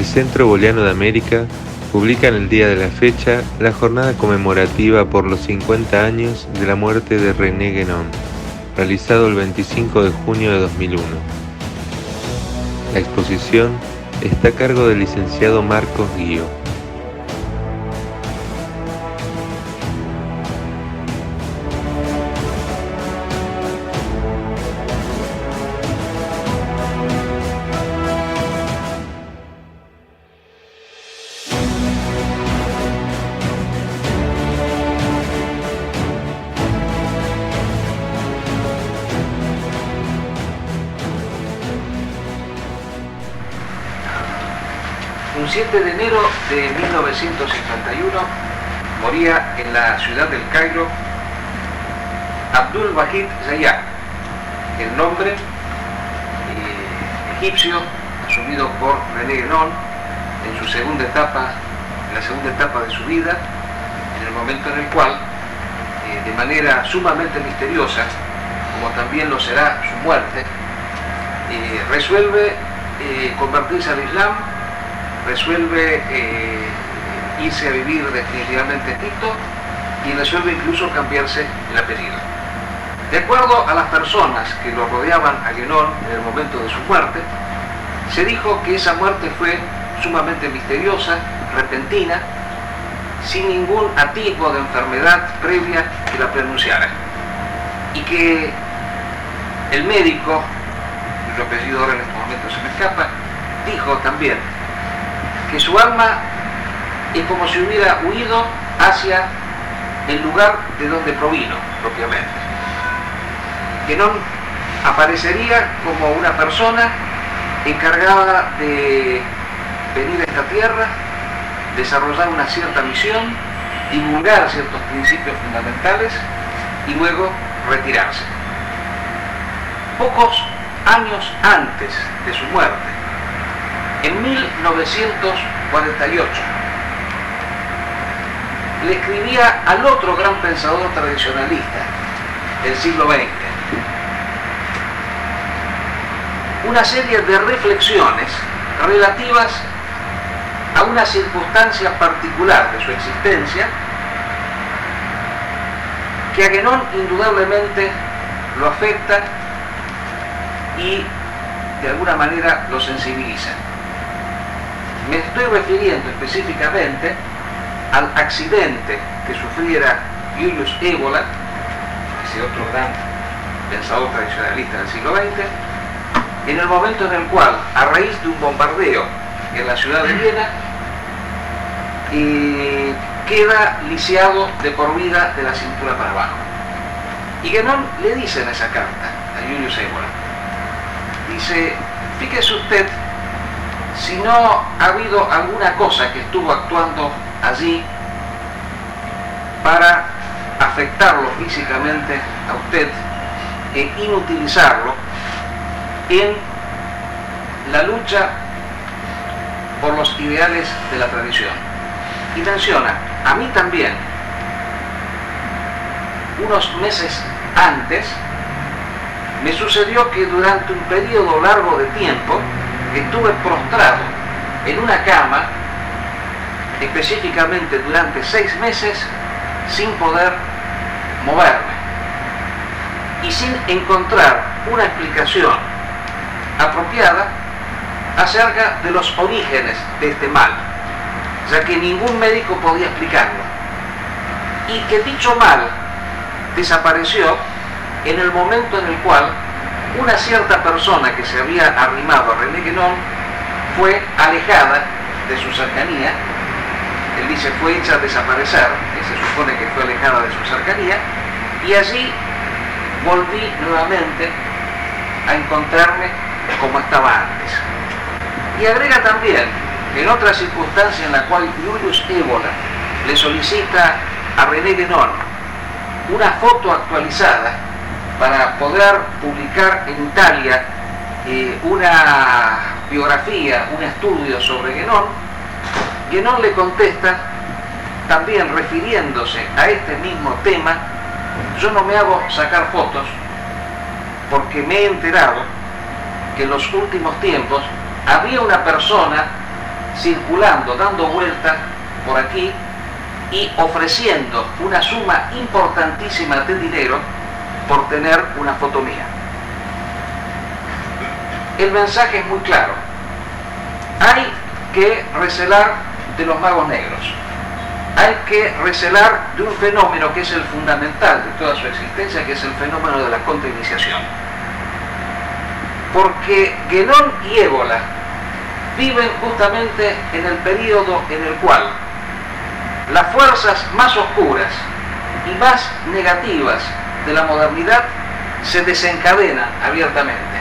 El Centro Booleano de América publica en el día de la fecha la jornada conmemorativa por los 50 años de la muerte de René Guénon, realizado el 25 de junio de 2001. La exposición está a cargo del licenciado Marcos Guío. Un 7 de enero de 1951 moría en la ciudad del Cairo Abdul Wahid Zayat, el nombre egipcio asumido por René Guénon en la segunda etapa de su vida, en el momento en el cual, de manera sumamente misteriosa, como también lo será su muerte, resuelve convertirse al Islam, resuelve irse a vivir definitivamente a Egipto y resuelve incluso cambiarse el apellido. De acuerdo a las personas que lo rodeaban a Guénon en el momento de su muerte, se dijo que esa muerte fue sumamente misteriosa, repentina, sin ningún atisbo de enfermedad previa que la pronunciara, y que el médico, cuyo apellido ahora en este momento se me escapa, dijo también que su alma es como si hubiera huido hacia el lugar de donde provino propiamente. Guénon aparecería como una persona encargada de venir a esta tierra, desarrollar una cierta misión, divulgar ciertos principios fundamentales y luego retirarse. Pocos años antes de su muerte, en 1948, le escribía al otro gran pensador tradicionalista del siglo XX una serie de reflexiones relativas a una circunstancia particular de su existencia que a Guénon indudablemente lo afecta y de alguna manera lo sensibiliza. Me estoy refiriendo específicamente al accidente que sufriera Julius Evola, ese otro gran pensador tradicionalista del siglo XX, en el momento en el cual, a raíz de un bombardeo en la ciudad de Viena, queda lisiado de por vida de la cintura para abajo. Y Guénon le dice en esa carta a Julius Evola, dice: fíjese usted si no ha habido alguna cosa que estuvo actuando allí para afectarlo físicamente a usted e inutilizarlo en la lucha por los ideales de la tradición. Y menciona: a mí también, unos meses antes, me sucedió que durante un periodo largo de tiempo estuve prostrado en una cama, específicamente durante 6 meses, sin poder moverme y sin encontrar una explicación apropiada acerca de los orígenes de este mal, ya que ningún médico podía explicarlo, y que dicho mal desapareció en el momento en el cual una cierta persona que se había arrimado a René Guénon fue alejada de su cercanía. Él dice: fue hecha desaparecer, que se supone que fue alejada de su cercanía, y allí volví nuevamente a encontrarme como estaba antes. Y agrega también que en otra circunstancia en la cual Julius Evola le solicita a René Guénon una foto actualizada para poder publicar en Italia una biografía, un estudio sobre Guénon, Guénon le contesta, también refiriéndose a este mismo tema: yo no me hago sacar fotos porque me he enterado que en los últimos tiempos había una persona circulando, dando vueltas por aquí y ofreciendo una suma importantísima de dinero por tener una foto mía. El mensaje es muy claro. Hay que recelar de los magos negros. Hay que recelar de un fenómeno que es el fundamental de toda su existencia, que es el fenómeno de la contrainiciación. Porque Guénon y Évola viven justamente en el periodo en el cual las fuerzas más oscuras y más negativas de la modernidad se desencadenan abiertamente.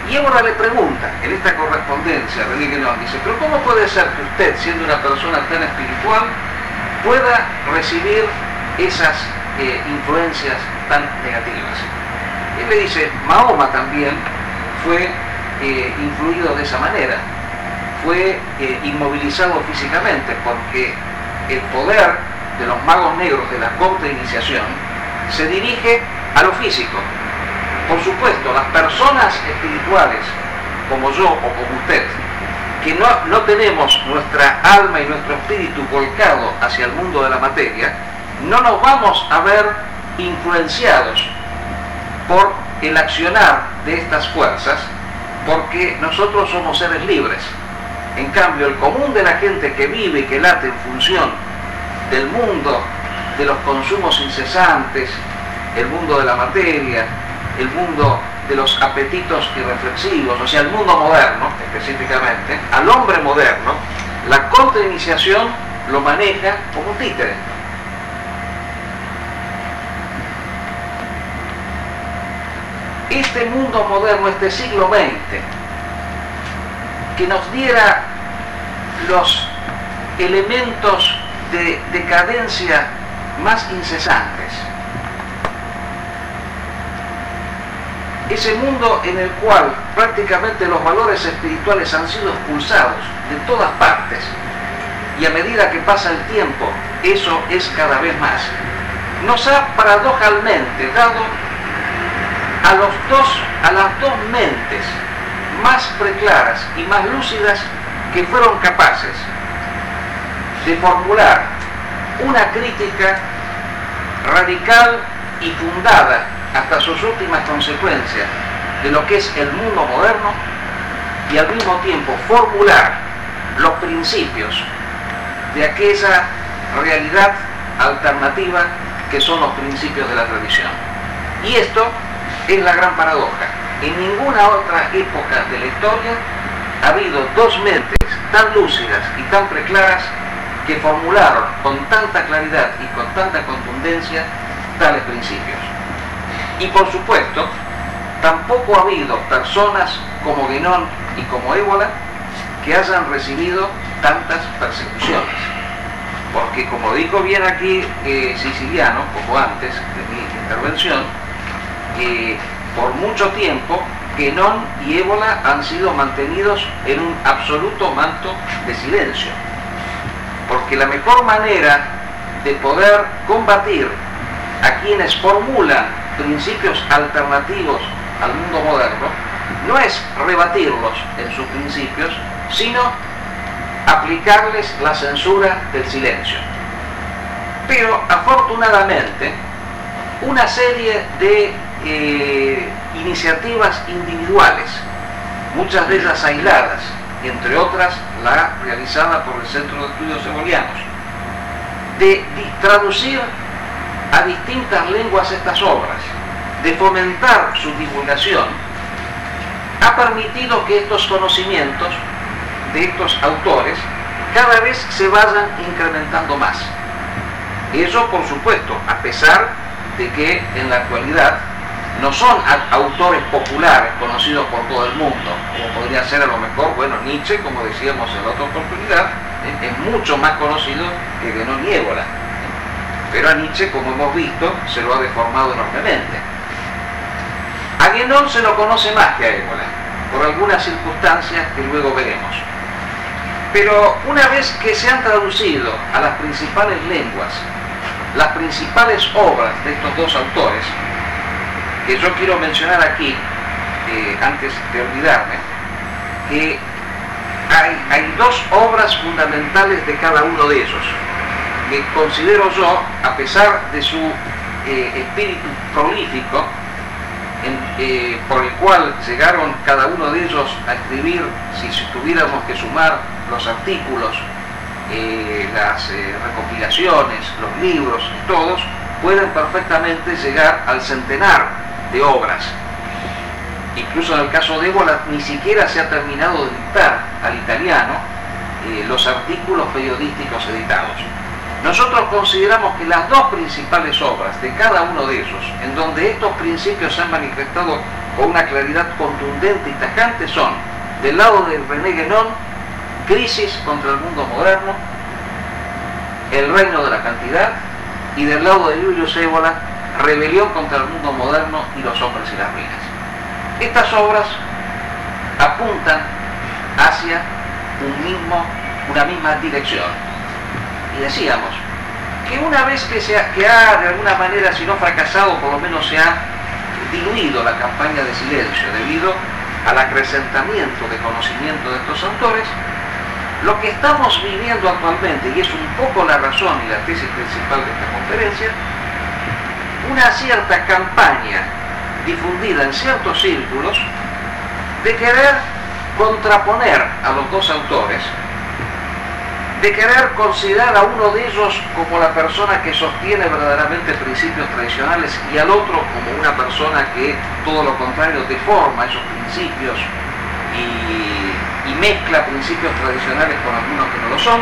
Y Évola le pregunta, en esta correspondencia a René Guénon, dice, pero ¿cómo puede ser que usted, siendo una persona tan espiritual, pueda recibir esas influencias tan negativas? Y él le dice, Mahoma también fue influido de esa manera, fue inmovilizado físicamente, porque el poder de los magos negros de la contrainiciación se dirige a lo físico. Por supuesto, las personas espirituales, como yo o como usted, que no tenemos nuestra alma y nuestro espíritu volcado hacia el mundo de la materia, no nos vamos a ver influenciados por el accionar de estas fuerzas, porque nosotros somos seres libres. En cambio, el común de la gente que vive y que late en función del mundo de los consumos incesantes, el mundo de la materia, el mundo de los apetitos irreflexivos, o sea, el mundo moderno específicamente, al hombre moderno, la contrainiciación lo maneja como un títere. Este mundo moderno, este siglo XX, que nos diera los elementos de decadencia más incesantes, ese mundo en el cual prácticamente los valores espirituales han sido expulsados de todas partes, y a medida que pasa el tiempo eso es cada vez más, nos ha paradojalmente dado a las dos mentes más preclaras y más lúcidas que fueron capaces de formular una crítica radical y fundada hasta sus últimas consecuencias de lo que es el mundo moderno, y al mismo tiempo formular los principios de aquella realidad alternativa que son los principios de la tradición. Y esto es la gran paradoja. En ninguna otra época de la historia ha habido dos mentes tan lúcidas y tan preclaras que formularon con tanta claridad y con tanta contundencia tales principios. Y por supuesto, tampoco ha habido personas como Guénon y como Évola que hayan recibido tantas persecuciones. Porque, como dijo bien aquí Siciliano, poco antes de mi intervención, por mucho tiempo Guénon y Évola han sido mantenidos en un absoluto manto de silencio. Porque la mejor manera de poder combatir a quienes formulan principios alternativos al mundo moderno no es rebatirlos en sus principios, sino aplicarles la censura del silencio. Pero afortunadamente una serie de iniciativas individuales, muchas de ellas aisladas, y entre otras la realizada por el Centro de Estudios Ebolianos, de traducir a distintas lenguas estas obras, de fomentar su divulgación, ha permitido que estos conocimientos de estos autores cada vez se vayan incrementando más. Eso, por supuesto, a pesar de que en la actualidad no son autores populares conocidos por todo el mundo, como podría ser a lo mejor, bueno, Nietzsche, como decíamos en la otra oportunidad, es mucho más conocido que Guénon y Évola. Pero a Nietzsche, como hemos visto, se lo ha deformado enormemente. A Guénon se lo conoce más que a Évola, por algunas circunstancias que luego veremos. Pero una vez que se han traducido a las principales lenguas las principales obras de estos dos autores, que yo quiero mencionar aquí, antes de olvidarme, que hay dos obras fundamentales de cada uno de ellos, que considero yo, a pesar de su espíritu prolífico, por el cual llegaron cada uno de ellos a escribir, si tuviéramos que sumar los artículos, las recopilaciones, los libros, todos, pueden perfectamente llegar al centenar de obras. Incluso en el caso de Ébola ni siquiera se ha terminado de dictar al italiano los artículos periodísticos editados. Nosotros consideramos que las dos principales obras de cada uno de ellos, en donde estos principios se han manifestado con una claridad contundente y tajante, son, del lado de René Guénon, Crisis contra el mundo moderno, El reino de la cantidad, y del lado de Julius Evola, Rebelión contra el mundo moderno y los hombres y las ruinas. Estas obras apuntan hacia una misma dirección. Y decíamos que una vez que ha de alguna manera, si no fracasado, por lo menos se ha diluido la campaña de silencio debido al acrecentamiento de conocimiento de estos autores, lo que estamos viviendo actualmente, y es un poco la razón y la tesis principal de esta conferencia, una cierta campaña difundida en ciertos círculos de querer contraponer a los dos autores, de querer considerar a uno de ellos como la persona que sostiene verdaderamente principios tradicionales y al otro como una persona que, todo lo contrario, deforma esos principios y mezcla principios tradicionales con algunos que no lo son.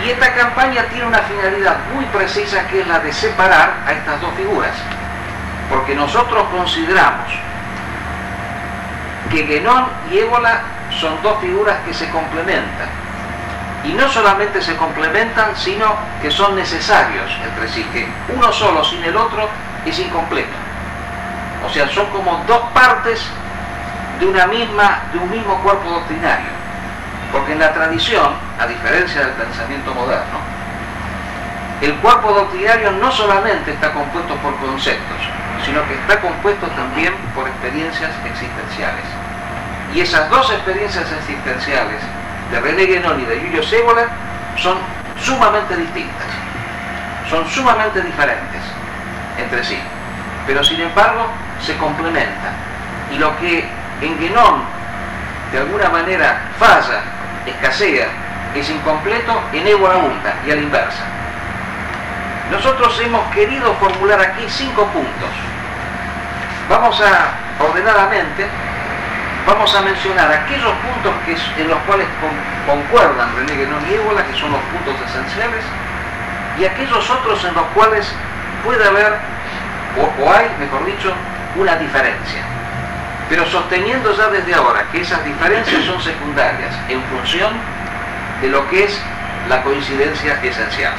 Y esta campaña tiene una finalidad muy precisa, que es la de separar a estas dos figuras, porque nosotros consideramos que Guénon y Évola son dos figuras que se complementan, y no solamente se complementan, sino que son necesarios entre sí, que uno solo sin el otro es incompleto. O sea, son como dos partes de un mismo cuerpo doctrinario, porque en la tradición, a diferencia del pensamiento moderno, el cuerpo doctrinario no solamente está compuesto por conceptos, sino que está compuesto también por experiencias existenciales. Y esas dos experiencias existenciales de René Guénon y de Julius Evola son sumamente distintas, son sumamente diferentes entre sí, pero sin embargo se complementan. Y lo que en Guénon de alguna manera falla, escasea, es incompleto, en Évola abunda, y a la inversa. Nosotros hemos querido formular aquí 5 puntos. Vamos a, ordenadamente, vamos a mencionar aquellos puntos en los cuales concuerdan René Guénon y Évola, que son los puntos esenciales, y aquellos otros en los cuales puede haber, o hay, mejor dicho, una diferencia. Pero sosteniendo ya desde ahora que esas diferencias son secundarias en función de lo que es la coincidencia esencial.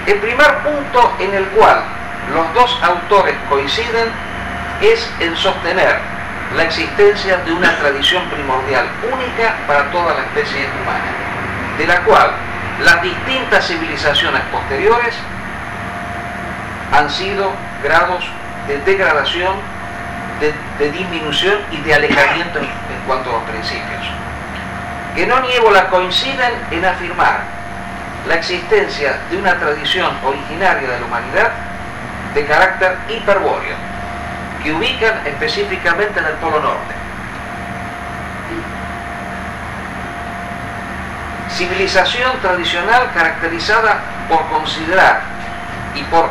El primer punto en el cual los dos autores coinciden es en sostener la existencia de una tradición primordial única para toda la especie humana, de la cual las distintas civilizaciones posteriores han sido grados de degradación, de disminución y de alejamiento en cuanto a los principios. Guénon y Évola coinciden en afirmar la existencia de una tradición originaria de la humanidad de carácter hiperbóreo, que ubican específicamente en el Polo Norte. Civilización tradicional caracterizada por considerar y por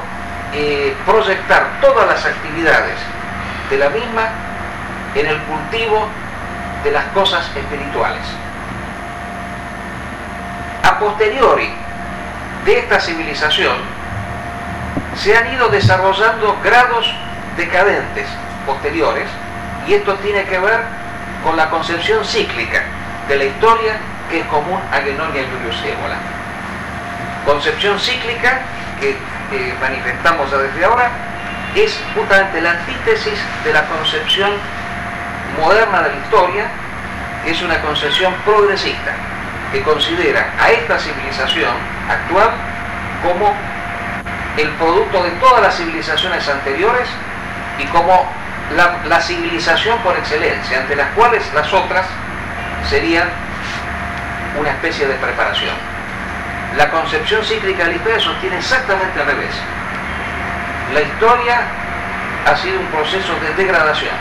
proyectar todas las actividades de la misma en el cultivo de las cosas espirituales. A posteriori de esta civilización se han ido desarrollando grados decadentes posteriores, y esto tiene que ver con la concepción cíclica de la historia que es común a Guénon y a Julius Evola. Concepción cíclica que manifestamos ya desde ahora es justamente la antítesis de la concepción moderna de la historia, que es una concepción progresista, que considera a esta civilización actual como el producto de todas las civilizaciones anteriores y como la civilización por excelencia, ante las cuales las otras serían una especie de preparación. La concepción cíclica de la historia sostiene exactamente al revés. La historia ha sido un proceso de degradación,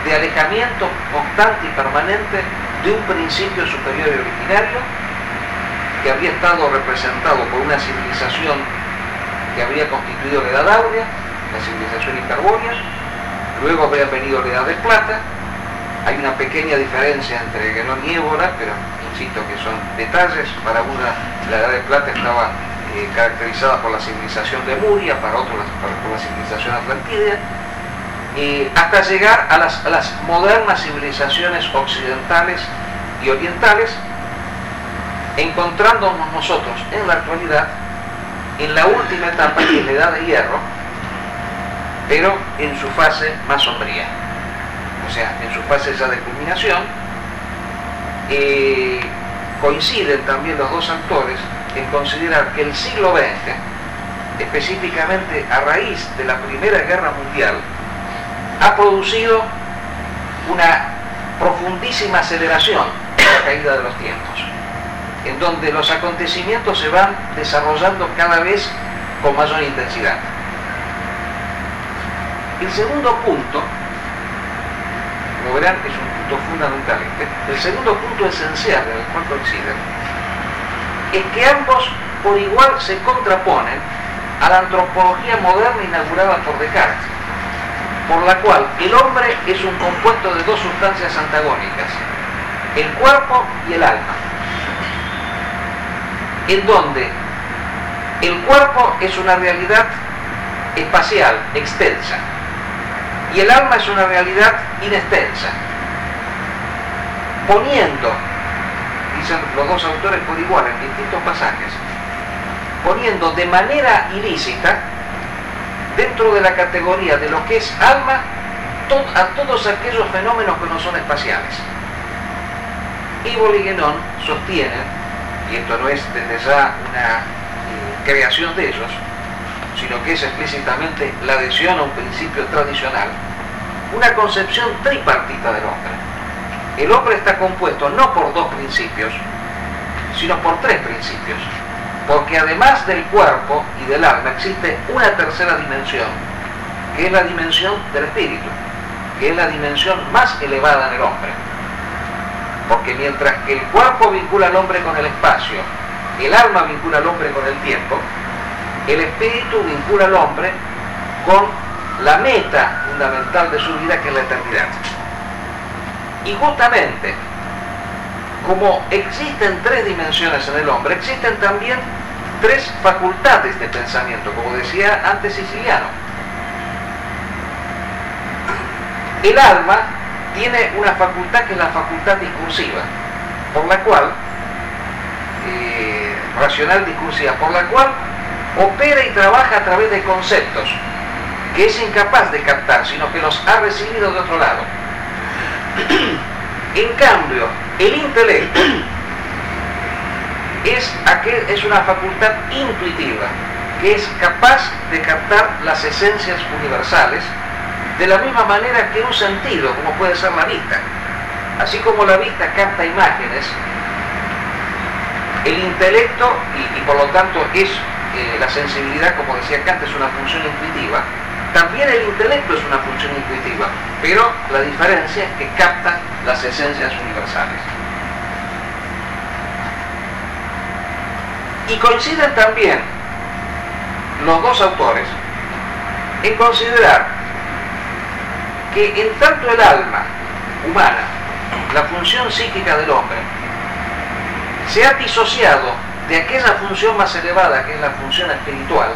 de alejamiento constante y permanente de un principio superior y originario que había estado representado por una civilización que habría constituido la Edad Áurea, la civilización hiperbórea. Luego habría venido la Edad de Plata. Hay una pequeña diferencia entre Genón y Évora, pero insisto que son detalles. Para una, la Edad de Plata estaba caracterizada por la civilización de Lemuria, para otros por la civilización atlantida, hasta llegar a las modernas civilizaciones occidentales y orientales, encontrándonos nosotros en la actualidad en la última etapa, que es la Edad de Hierro, pero en su fase más sombría, o sea, en su fase ya de culminación. Coinciden también los dos autores en considerar que el siglo XX, específicamente a raíz de la Primera Guerra Mundial, ha producido una profundísima aceleración de la caída de los tiempos, en donde los acontecimientos se van desarrollando cada vez con mayor intensidad. El segundo punto, como verán, es un punto fundamental. El segundo punto esencial en el cual coinciden es que ambos por igual se contraponen a la antropología moderna inaugurada por Descartes, por la cual el hombre es un compuesto de dos sustancias antagónicas, el cuerpo y el alma, en donde el cuerpo es una realidad espacial, extensa, y el alma es una realidad inextensa, poniendo, dicen los dos autores por igual en distintos pasajes, poniendo de manera ilícita dentro de la categoría de lo que es alma a todos aquellos fenómenos que no son espaciales. Évora y Genón sostienen, y esto no es desde ya una creación de ellos, sino que es explícitamente la adhesión a un principio tradicional, una concepción tripartita del hombre. El hombre está compuesto no por dos principios, sino por tres principios, porque además del cuerpo y del alma existe una tercera dimensión, que es la dimensión del espíritu, que es la dimensión más elevada en el hombre. Porque mientras que el cuerpo vincula al hombre con el espacio, el alma vincula al hombre con el tiempo, el espíritu vincula al hombre con la meta fundamental de su vida, que es la eternidad. Y justamente, como existen tres dimensiones en el hombre, existen también tres facultades de pensamiento, como decía antes Siciliano. El alma tiene una facultad que es la facultad discursiva, por la cual, racional discursiva, por la cual opera y trabaja a través de conceptos que es incapaz de captar, sino que los ha recibido de otro lado. En cambio, el intelecto es una facultad intuitiva, que es capaz de captar las esencias universales de la misma manera que un sentido, como puede ser la vista. Así como la vista capta imágenes, el intelecto, y por lo tanto es la sensibilidad, como decía Kant, es una función intuitiva, también el intelecto es una función intuitiva, pero la diferencia es que capta las esencias universales. Y coinciden también los dos autores en considerar que en tanto el alma humana, la función psíquica del hombre, se ha disociado de aquella función más elevada que es la función espiritual,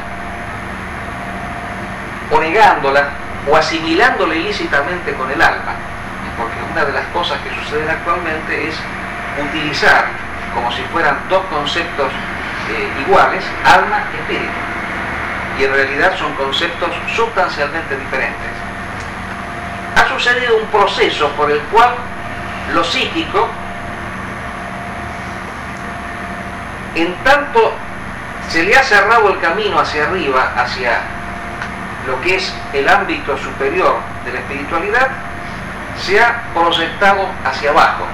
o negándola o asimilándola ilícitamente con el alma, porque una de las cosas que suceden actualmente es utilizar como si fueran dos conceptos iguales, alma y espíritu, y en realidad son conceptos sustancialmente diferentes. Ha sucedido un proceso por el cual lo psíquico, en tanto se le ha cerrado el camino hacia arriba, hacia lo que es el ámbito superior de la espiritualidad, se ha proyectado hacia abajo,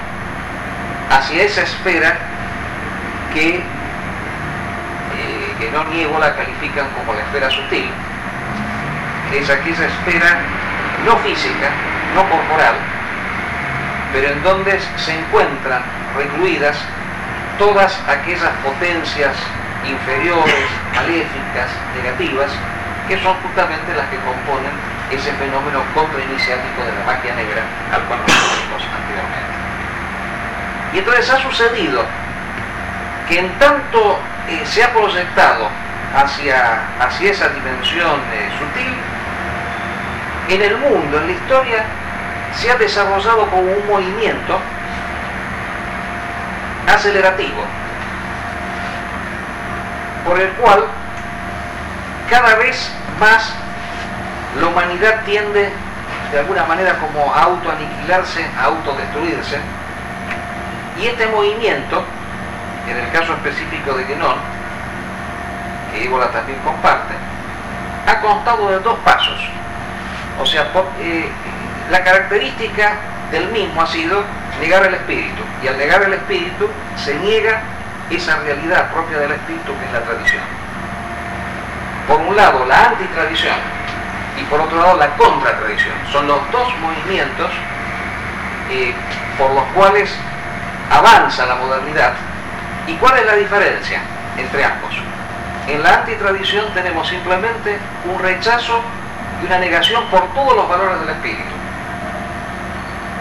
hacia esa esfera que no niego la califican como la esfera sutil, que es aquella esfera no física, no corporal, pero en donde se encuentran recluidas todas aquellas potencias inferiores, maléficas, negativas, que son justamente las que componen ese fenómeno contrainiciático de la magia negra al cual nos referimos anteriormente. Y entonces ha sucedido que en tanto se ha proyectado hacia esa dimensión sutil, en el mundo, en la historia, se ha desarrollado como un movimiento acelerativo, por el cual cada vez más la humanidad tiende de alguna manera como a autoaniquilarse, a autodestruirse, y este movimiento, en el caso específico de Guénon, que Égola también comparte, ha constado de dos pasos. O sea, la característica del mismo ha sido negar el espíritu, y al negar el espíritu se niega esa realidad propia del espíritu que es la tradición. Por un lado la antitradición y por otro lado la contratradición. Son los dos movimientos por los cuales avanza la modernidad. ¿Y cuál es la diferencia entre ambos? En la antitradición tenemos simplemente un rechazo y una negación por todos los valores del espíritu.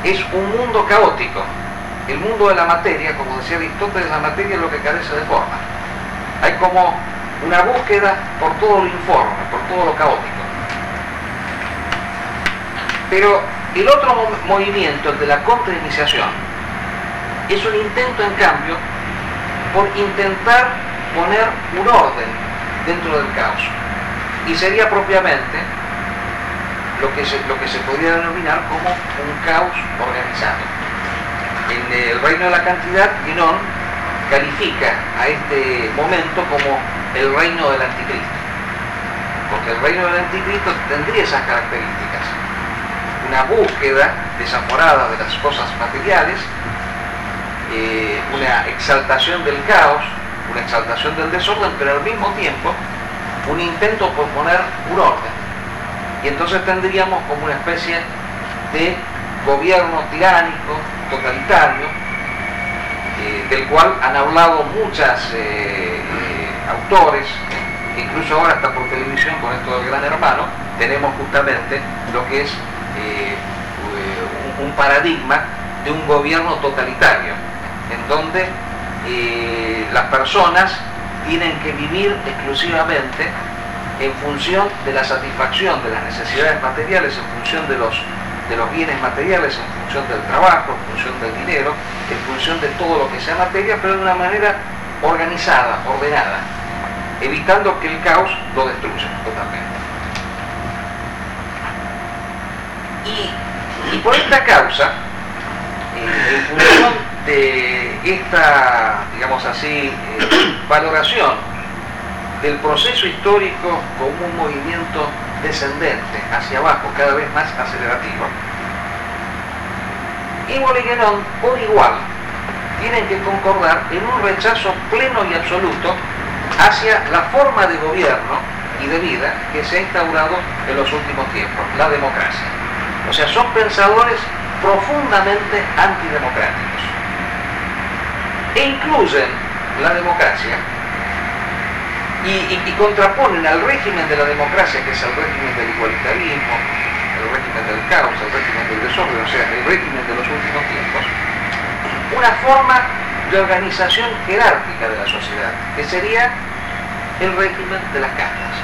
Es un mundo caótico. El mundo de la materia, como decía Aristóteles, la materia es lo que carece de forma. Hay como una búsqueda por todo lo informe, por todo lo caótico. Pero el otro movimiento, el de la contrainiciación, es un intento, en cambio, por intentar poner un orden dentro del caos. Y sería propiamente lo que se podría denominar como un caos organizado. En el reino de la cantidad, Guénon califica a este momento como el reino del anticristo, porque el reino del anticristo tendría esas características: una búsqueda desamorada de las cosas materiales, una exaltación del caos, una exaltación del desorden, pero al mismo tiempo un intento por poner un orden. Y entonces tendríamos como una especie de gobierno tiránico, totalitario, del cual han hablado muchos autores, incluso ahora está por televisión con esto del Gran Hermano. Tenemos justamente lo que es un paradigma de un gobierno totalitario, en donde las personas tienen que vivir exclusivamente en función de la satisfacción de las necesidades materiales, en función de los bienes materiales, en función del trabajo, en función del dinero, en función de todo lo que sea materia, pero de una manera organizada, ordenada, evitando que el caos lo destruya totalmente. Y por esta causa, en función de esta, digamos así, valoración del proceso histórico como un movimiento descendente hacia abajo, cada vez más acelerativo, Égola y Guénon por igual tienen que concordar en un rechazo pleno y absoluto hacia la forma de gobierno y de vida que se ha instaurado en los últimos tiempos, la democracia. O sea, son pensadores profundamente antidemocráticos e incluyen la democracia y contraponen al régimen de la democracia, que es el régimen del igualitarismo, el régimen del caos, el régimen del desorden, o sea, el régimen de los últimos tiempos, una forma de organización jerárquica de la sociedad, que sería el régimen de las castas.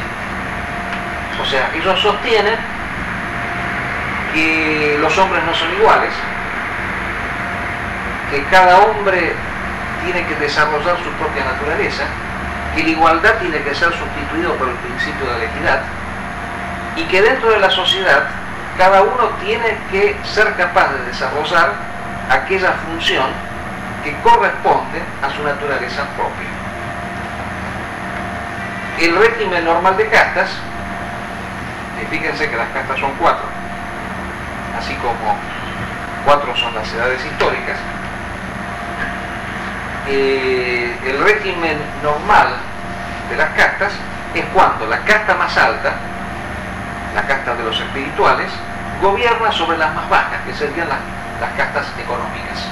O sea, ellos sostienen que los hombres no son iguales, que cada hombre tiene que desarrollar su propia naturaleza, que la igualdad tiene que ser sustituida por el principio de la equidad, y que dentro de la sociedad cada uno tiene que ser capaz de desarrollar aquella función que corresponde a su naturaleza propia. El régimen normal de castas Fíjense que las castas son 4, así como 4 son las edades históricas. El régimen normal de las castas es cuando la casta más alta, la casta de los espirituales, gobierna sobre las más bajas, que serían las castas económicas.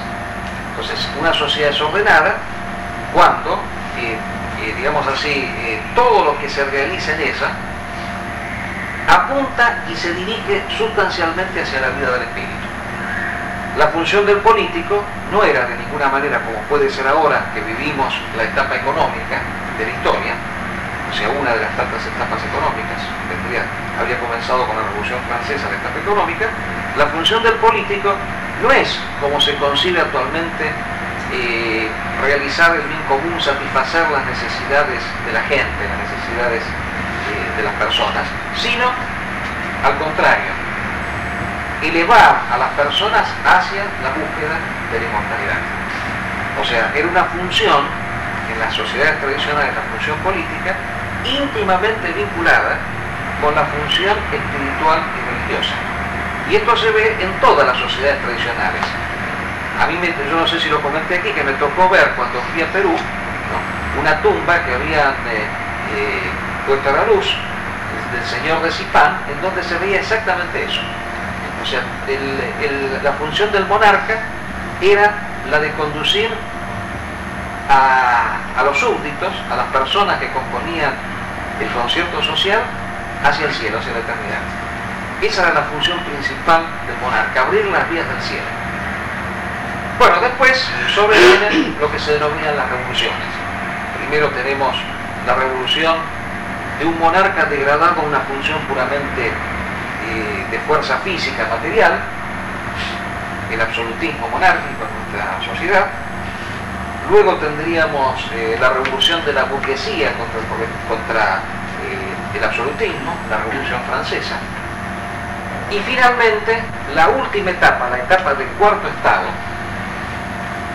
Entonces, una sociedad es ordenada cuando, digamos así, todo lo que se realiza en ella apunta y se dirige sustancialmente hacia la vida del espíritu. La función del político no era de ninguna manera, como puede ser ahora que vivimos la etapa económica de la historia, o sea, una de las tantas etapas económicas, había comenzado con la Revolución Francesa la etapa económica. La función del político no es, como se concibe actualmente, realizar el bien común, satisfacer las necesidades de la gente, las necesidades de las personas, sino, al contrario, elevar a las personas hacia la búsqueda de la inmortalidad. O sea, era una función, en las sociedades tradicionales, la función política, íntimamente vinculada con la función espiritual y religiosa. Y esto se ve en todas las sociedades tradicionales. A mí, yo no sé si lo comenté aquí, que me tocó ver cuando fui a Perú, ¿no?, una tumba que habían puesto a la luz del señor de Zipán, en donde se veía exactamente eso. O sea, la función del monarca era la de conducir a los súbditos, a las personas que componían el concierto social, hacia el cielo, hacia la eternidad. Esa era la función principal del monarca, abrir las vías del cielo. Bueno, después sobrevienen lo que se denominan las revoluciones. Primero tenemos la revolución de un monarca degradado a una función puramente de fuerza física, material, el absolutismo monárquico en nuestra sociedad. Luego tendríamos la revolución de la burguesía contra el absolutismo, la Revolución Francesa. Y finalmente, la última etapa, la etapa del cuarto estado,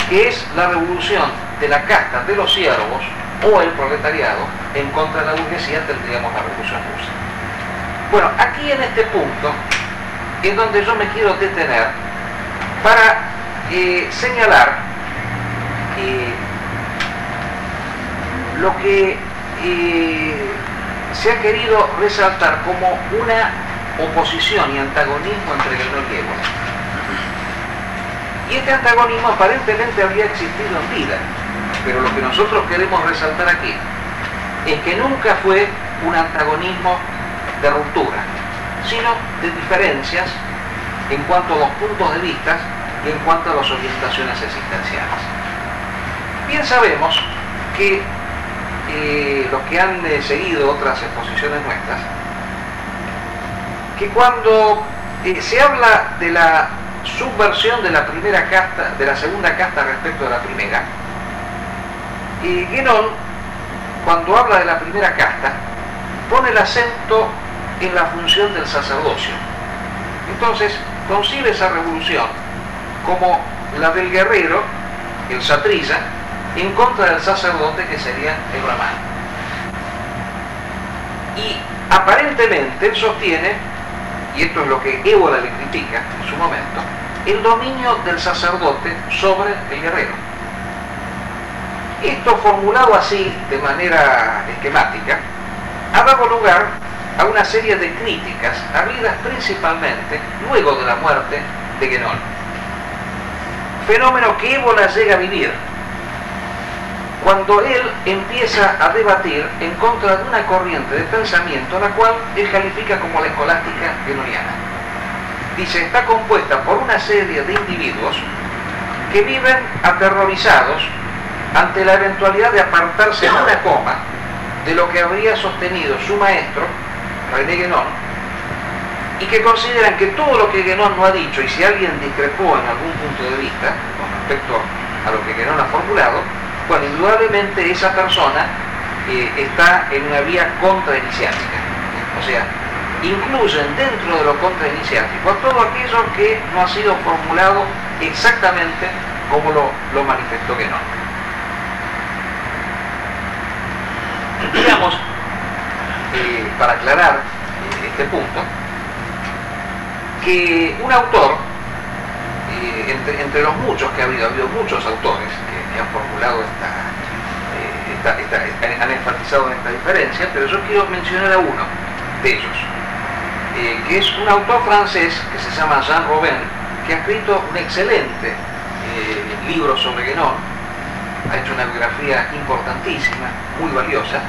que es la revolución de la casta de los siervos o el proletariado en contra de la burguesía. Tendríamos la Revolución Rusa. Bueno, aquí en este punto es donde yo me quiero detener para señalar lo que se ha querido resaltar como una oposición y antagonismo entre Guénol y Évola. Y este antagonismo aparentemente habría existido en vida, pero lo que nosotros queremos resaltar aquí es que nunca fue un antagonismo de ruptura, sino de diferencias en cuanto a los puntos de vista y en cuanto a las orientaciones existenciales. Bien sabemos que los que han seguido otras exposiciones nuestras, que cuando se habla de la subversión de la primera casta, de la segunda casta respecto de la primera, Guénol, cuando habla de la primera casta, pone el acento en la función del sacerdocio. Entonces, concibe esa revolución como la del guerrero, el satrilla, en contra del sacerdote, que sería el brahmán. Y aparentemente él sostiene, y esto es lo que Évola le critica en su momento, el dominio del sacerdote sobre el guerrero. Esto, formulado así de manera esquemática, ha dado lugar a una serie de críticas habidas principalmente luego de la muerte de Guénol, fenómeno que Évola llega a vivir cuando él empieza a debatir en contra de una corriente de pensamiento, la cual él califica como la escolástica guénoliana. Dice, está compuesta por una serie de individuos que viven aterrorizados ante la eventualidad de apartarse en una coma de lo que habría sostenido su maestro, René Guénon, y que consideran que todo lo que Guénon no ha dicho, y si alguien discrepó en algún punto de vista con respecto a lo que Guénon ha formulado, bueno, indudablemente esa persona está en una vía contrainiciática. O sea, incluyen dentro de lo contrainiciático a todo aquello que no ha sido formulado exactamente como lo manifestó Guénon. Digamos, para aclarar este punto, que un autor, entre los muchos que ha habido muchos autores que han formulado han enfatizado en esta diferencia, pero yo quiero mencionar a uno de ellos, que es un autor francés que se llama Jean Robin, que ha escrito un excelente libro sobre Guénon, ha hecho una biografía importantísima, muy valiosa,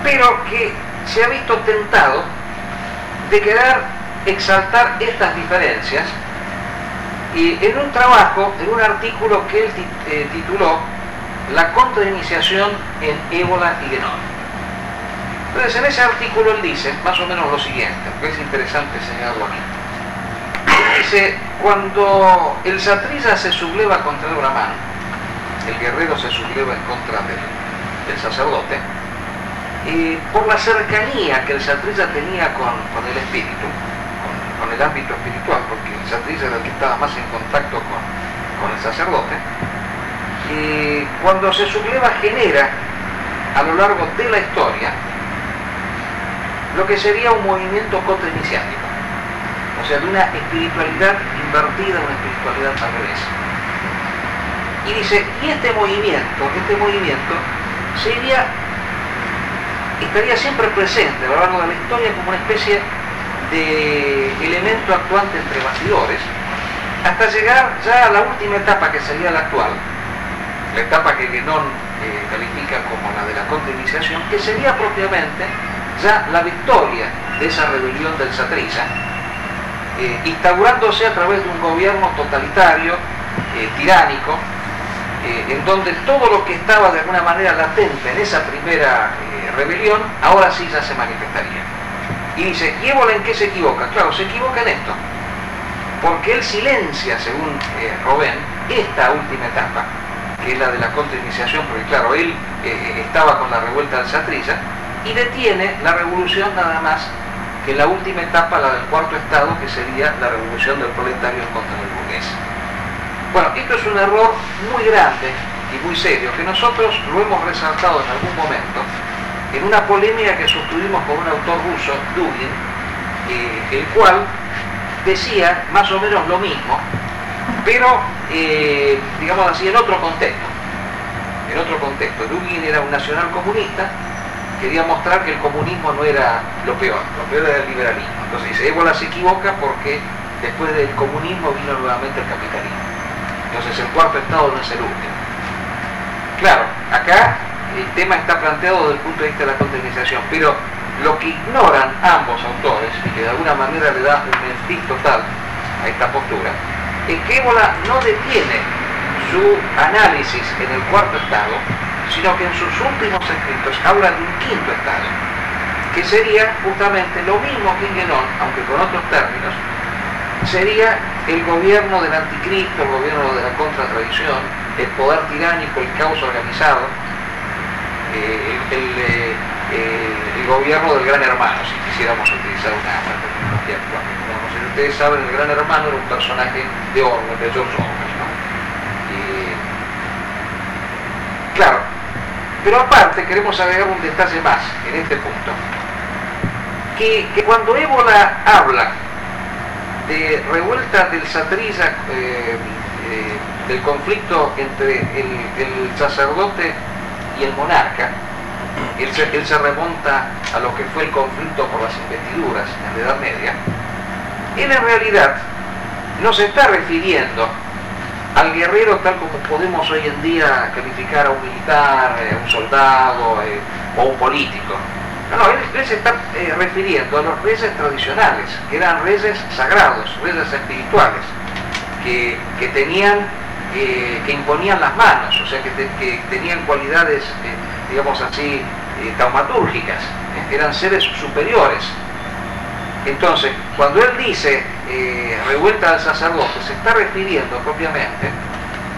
pero que se ha visto tentado de querer exaltar estas diferencias y en un trabajo, en un artículo que él tituló La contrainiciación en ébola y Guénon. Entonces, en ese artículo él dice más o menos lo siguiente, porque es interesante señalarlo aquí. Él dice, cuando el satrista se subleva contra el brahman, el guerrero se subleva en contra del sacerdote, por la cercanía que el satrista tenía con el espíritu, con el ámbito espiritual, porque el satrista era el que estaba más en contacto con el sacerdote, cuando se subleva genera a lo largo de la historia lo que sería un movimiento contrainiciático, o sea, de una espiritualidad invertida, una espiritualidad al revés. Y dice, y este movimiento estaría siempre presente a lo largo de la historia como una especie de elemento actuante entre bastidores, hasta llegar ya a la última etapa, que sería la actual, la etapa que Guénon califica como la de la contrainiciación, que sería propiamente ya la victoria de esa rebelión del satrista, instaurándose a través de un gobierno totalitario, tiránico, en donde todo lo que estaba de alguna manera latente en esa primera rebelión, ahora sí ya se manifestaría. Y dice, ¿y Ébola en qué se equivoca? Claro, se equivoca en esto, porque él silencia, según Robin, esta última etapa, que es la de la contrainiciación, porque claro, él estaba con la revuelta del satrista, y detiene la revolución nada más que la última etapa, la del cuarto estado, que sería la revolución del proletario en contra del burgués. Bueno, esto es un error muy grande y muy serio, que nosotros lo hemos resaltado en algún momento, en una polémica que sostuvimos con un autor ruso, Dugin, el cual decía más o menos lo mismo, pero, digamos así, en otro contexto. En otro contexto. Dugin era un nacional comunista, quería mostrar que el comunismo no era lo peor era el liberalismo. Entonces dice, Ébola se equivoca porque después del comunismo vino nuevamente el capitalismo. Entonces el cuarto estado no es el último. Claro, acá el tema está planteado desde el punto de vista de la contrainiciación, pero lo que ignoran ambos autores, y que de alguna manera le da un mentir total a esta postura, es que Ébola no detiene su análisis en el cuarto estado, sino que en sus últimos escritos habla de un quinto estado, que sería justamente lo mismo que en Guénon, aunque con otros términos, sería el gobierno del anticristo, el gobierno de la contratradición, el poder tiránico, el caos organizado, el gobierno del gran hermano, si quisiéramos utilizar una terminología actual. Como ustedes saben, el gran hermano era un personaje de Orwell, de George Orwell, ¿no? Claro, pero aparte queremos agregar un detalle más en este punto, que cuando Ébola habla de revuelta del satrista, del conflicto entre el sacerdote y el monarca, él se remonta a lo que fue el conflicto por las investiduras en la Edad Media. Él en realidad no se está refiriendo al guerrero tal como podemos hoy en día calificar a un militar, a un soldado o a un político. No, él se está refiriendo a los reyes tradicionales, que eran reyes sagrados, reyes espirituales, que tenían, que imponían las manos, o sea, que tenían cualidades, digamos así, taumatúrgicas, eran seres superiores. Entonces, cuando él dice revuelta del sacerdote, se está refiriendo propiamente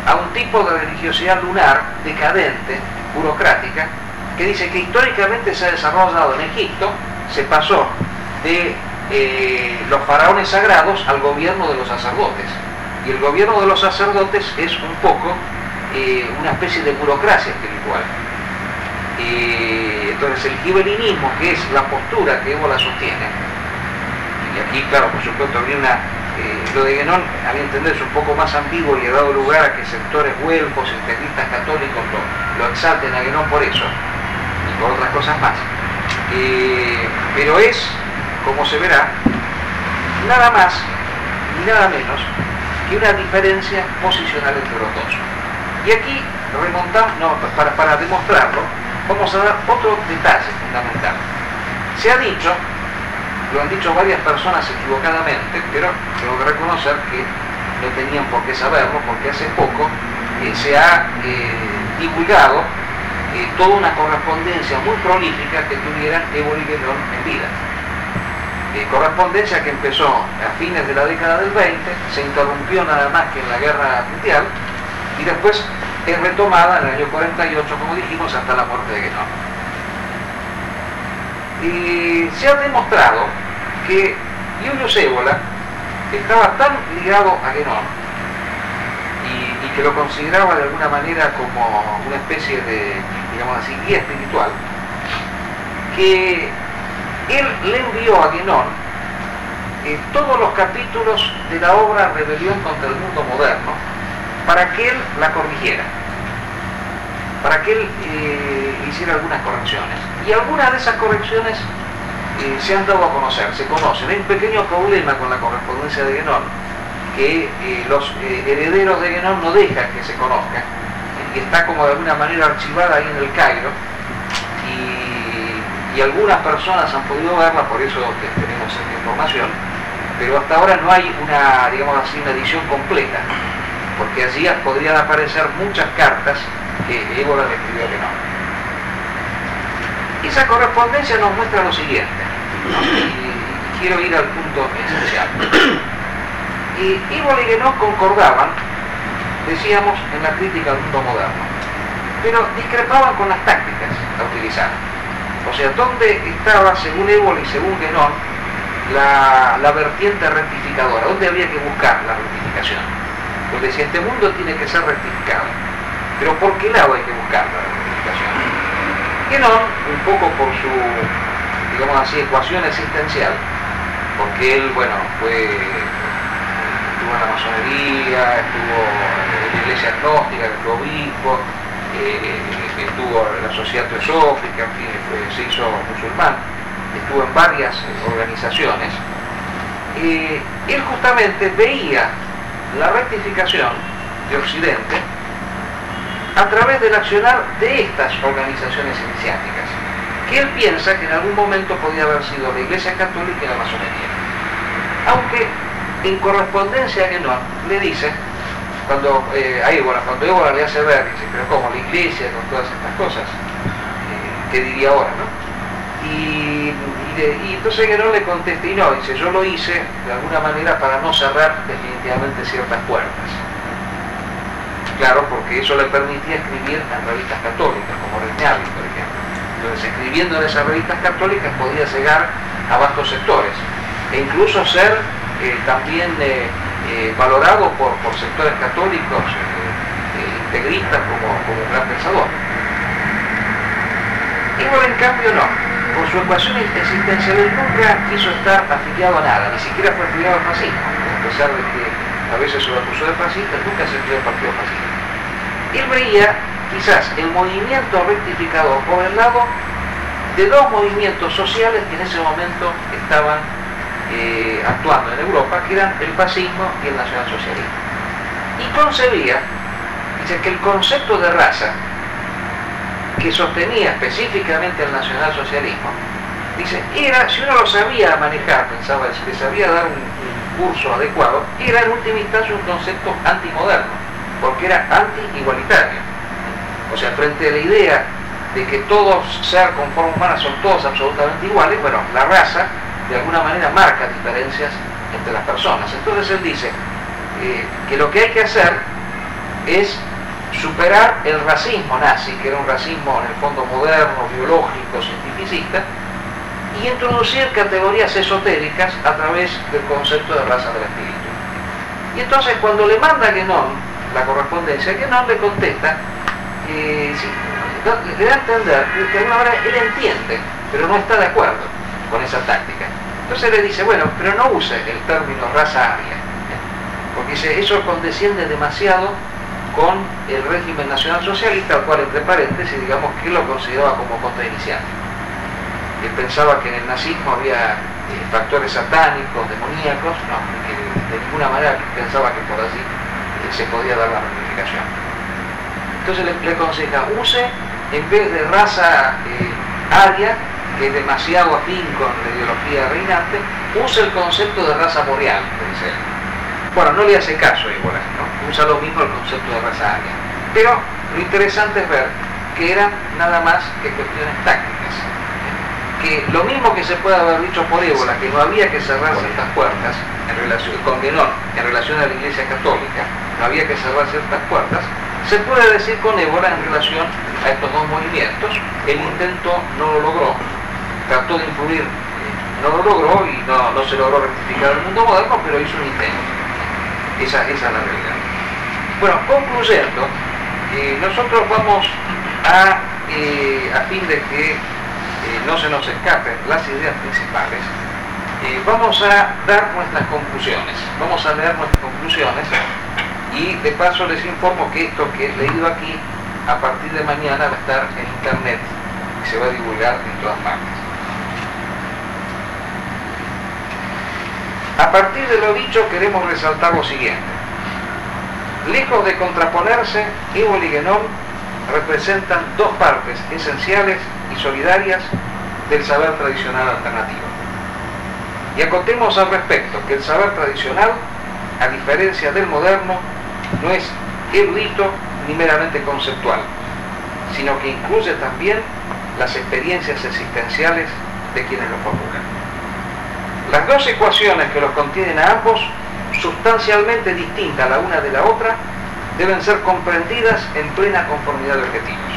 a un tipo de religiosidad lunar, decadente, burocrática, que dice que históricamente se ha desarrollado en Egipto, se pasó de los faraones sagrados al gobierno de los sacerdotes. Y el gobierno de los sacerdotes es un poco una especie de burocracia espiritual. Entonces el gibelinismo, que es la postura que Ébola sostiene, Y aquí, claro, por supuesto, habría lo de Guénon, a mi entender, es un poco más ambiguo y ha dado lugar a que sectores güelfos, integristas católicos lo exalten a Guénon por eso, y por otras cosas más. Pero es, como se verá, nada más ni nada menos que una diferencia posicional entre los dos. Y aquí remontamos, para demostrarlo, vamos a dar otro detalle fundamental. Se ha dicho, lo han dicho varias personas equivocadamente, pero tengo que reconocer que no tenían por qué saberlo, porque hace poco se ha divulgado toda una correspondencia muy prolífica que tuvieran Éboli y Guénon en vida. Correspondencia que empezó a fines de la década del 20, se interrumpió nada más que en la Guerra Mundial y después es retomada en el año 48, como dijimos, hasta la muerte de Guénon. Y se ha demostrado que Julius Evola estaba tan ligado a Guénon y que lo consideraba de alguna manera como una especie de, digamos así, guía espiritual, que él le envió a Guénon todos los capítulos de la obra Rebelión contra el Mundo Moderno para que él la corrigiera, para que él hiciera algunas correcciones. Y algunas de esas correcciones se han dado a conocer, se conocen. Hay un pequeño problema con la correspondencia de Guénon, que los herederos de Guénon no dejan que se conozca, y está como de alguna manera archivada ahí en el Cairo, y algunas personas han podido verla, por eso tenemos esta información, pero hasta ahora no hay una, digamos así, una edición completa, porque allí podrían aparecer muchas cartas que Évola le escribió a Guénon. Esa correspondencia nos muestra lo siguiente, y quiero ir al punto esencial. Évola y Guénon concordaban, decíamos, en la crítica al mundo moderno, pero discrepaban con las tácticas a utilizar. O sea, ¿dónde estaba, según Évola y según Guénon, la vertiente rectificadora? ¿Dónde había que buscar la rectificación? Pues decía, este mundo tiene que ser rectificado. Pero ¿por qué lado hay que buscar la rectificación? Guénon, un poco por su, digamos así, ecuación existencial, porque él, bueno, estuvo en la masonería, estuvo en la iglesia agnóstica, que fue obispo, estuvo en la sociedad teosófica, en fin, se hizo musulmán, estuvo en varias organizaciones. Él justamente veía la rectificación de Occidente a través del accionar de estas organizaciones iniciáticas, que él piensa que en algún momento podía haber sido la Iglesia Católica y la masonería. Aunque en correspondencia a Guénon le dice, cuando Évola le hace ver, dice, pero ¿cómo? La Iglesia con todas estas cosas, ¿qué diría ahora, no? Y entonces Guénon le contesta, y no, dice, yo lo hice de alguna manera para no cerrar definitivamente ciertas puertas. Claro, porque eso le permitía escribir en revistas católicas, como Regnali, por ejemplo. Entonces, escribiendo en esas revistas católicas podía llegar a vastos sectores, e incluso ser también valorado por sectores católicos integristas como un gran pensador. Évola, en cambio, no. Por su ecuación existencial, él nunca quiso estar afiliado a nada, ni siquiera fue afiliado al fascismo, a pesar de que a veces se lo acusó de fascista, nunca se afilió al partido fascista. Él veía quizás el movimiento rectificador por el lado de dos movimientos sociales que en ese momento estaban actuando en Europa, que eran el fascismo y el nacionalsocialismo. Y concebía, dice, que el concepto de raza que sostenía específicamente el nacionalsocialismo, dice, era, si uno lo sabía manejar, pensaba, si le sabía dar un curso adecuado, era en última instancia un concepto antimoderno, porque era anti-igualitario. O sea, frente a la idea de que todos ser con forma humana son todos absolutamente iguales, bueno, la raza de alguna manera marca diferencias entre las personas. Entonces él dice que lo que hay que hacer es superar el racismo nazi, que era un racismo en el fondo moderno, biológico, cientificista, y introducir categorías esotéricas a través del concepto de raza del espíritu. Y entonces cuando le manda a Guénon la correspondencia, Guénon le contesta, le da a entender que de alguna manera él entiende, pero no está de acuerdo con esa táctica. Entonces le dice, bueno, pero no use el término raza aria, porque dice, eso condesciende demasiado con el régimen nacional socialista, al cual, entre paréntesis, digamos que él lo consideraba como contrainiciante. Él pensaba que en el nazismo había factores satánicos, demoníacos, no, que de ninguna manera pensaba que por allí se podía dar la ramificación. Entonces le aconseja, use, en vez de raza aria, que es demasiado afín con la ideología reinante, use el concepto de raza boreal, dice él. Bueno, no le hace caso igual, ¿no? Usa lo mismo el concepto de raza aria. Pero lo interesante es ver que eran nada más que cuestiones tácticas. Que lo mismo que se puede haber dicho por Évola, que no había que cerrar ciertas puertas en relación con Guénon, en relación a la Iglesia Católica, no había que cerrar ciertas puertas, se puede decir con Évola en relación a estos dos movimientos. El intento no lo logró, trató de influir, no lo logró y no se logró rectificar el mundo moderno, pero hizo un intento. Esa es la realidad. Bueno, concluyendo, nosotros vamos a fin de que no se nos escapen las ideas principales, vamos a dar nuestras conclusiones, vamos a leer nuestras conclusiones y de paso les informo que esto que he leído aquí a partir de mañana va a estar en internet y se va a divulgar en todas partes. A partir de lo dicho queremos resaltar lo siguiente. Lejos de contraponerse, Évola y Guénon representan dos partes esenciales y solidarias del saber tradicional alternativo. Y acotemos al respecto que el saber tradicional, a diferencia del moderno, no es erudito ni meramente conceptual, sino que incluye también las experiencias existenciales de quienes lo formulan. Las dos ecuaciones que los contienen a ambos, sustancialmente distintas la una de la otra, deben ser comprendidas en plena conformidad de objetivos.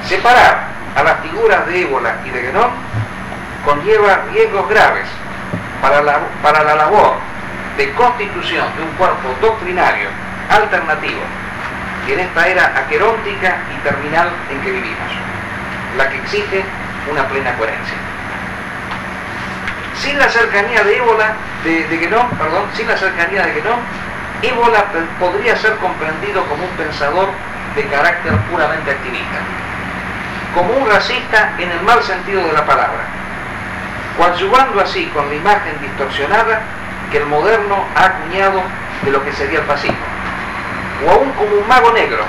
Separar a las figuras de Évola y de Guénon conlleva riesgos graves para la labor de constitución de un cuerpo doctrinario alternativo y en esta era aqueróntica y terminal en que vivimos, la que exige una plena coherencia. Sin la cercanía de Évola, sin la cercanía de Guénon, Évola podría ser comprendido como un pensador de carácter puramente activista, como un racista en el mal sentido de la palabra, coadyuvando así con la imagen distorsionada que el moderno ha acuñado de lo que sería el fascismo, o aún como un mago negro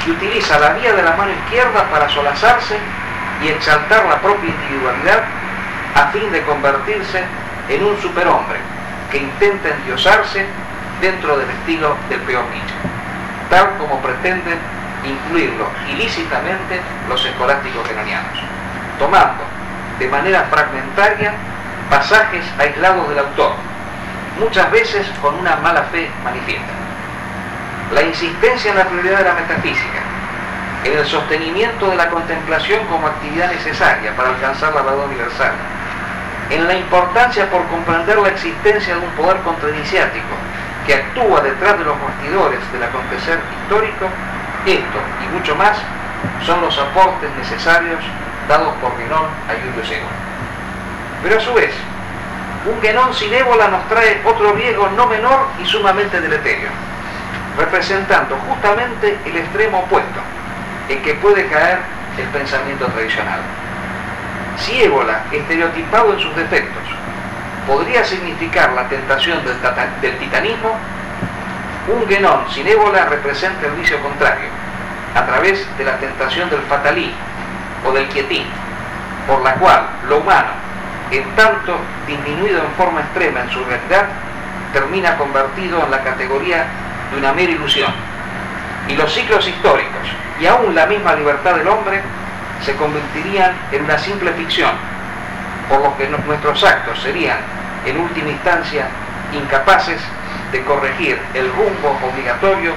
que utiliza la vía de la mano izquierda para solazarse y exaltar la propia individualidad a fin de convertirse en un superhombre que intenta endiosarse dentro del estilo del peor Nietzsche, tal como pretenden incluirlo ilícitamente los escolásticos guénonianos, tomando de manera fragmentaria pasajes aislados del autor, muchas veces con una mala fe manifiesta. La insistencia en la prioridad de la metafísica, en el sostenimiento de la contemplación como actividad necesaria para alcanzar la verdad universal, en la importancia por comprender la existencia de un poder contrainiciático que actúa detrás de los bastidores del acontecer histórico, esto y mucho más son los aportes necesarios dados por Guénon a Julius Évola. Pero a su vez, un Guénon sin Évola nos trae otro riesgo no menor y sumamente deleterio, representando justamente el extremo opuesto en que puede caer el pensamiento tradicional. Si Évola, estereotipado en sus defectos, podría significar la tentación del titanismo, un Guénon sin Évola representa el vicio contrario, a través de la tentación del fatalismo o del quietismo, por la cual lo humano, en tanto disminuido en forma extrema en su realidad, termina convertido en la categoría de una mera ilusión, y los ciclos históricos y aún la misma libertad del hombre se convertirían en una simple ficción, por lo que nuestros actos serían, en última instancia, incapaces de corregir el rumbo obligatorio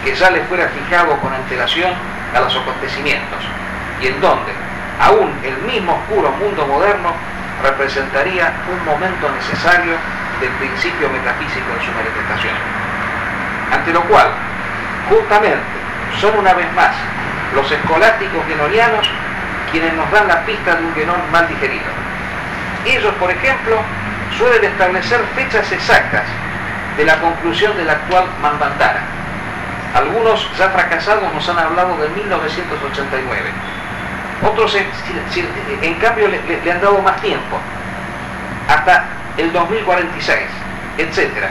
que ya le fuera fijado con antelación a los acontecimientos, y en donde aún el mismo oscuro mundo moderno representaría un momento necesario del principio metafísico en su manifestación. Ante lo cual, justamente, son una vez más los escolásticos guénonianos quienes nos dan la pista de un Guénon mal digerido. Ellos, por ejemplo, suelen establecer fechas exactas de la conclusión de la actual Manvantara. Algunos ya fracasados nos han hablado de 1989. Otros, en cambio, le han dado más tiempo, hasta el 2046, etc.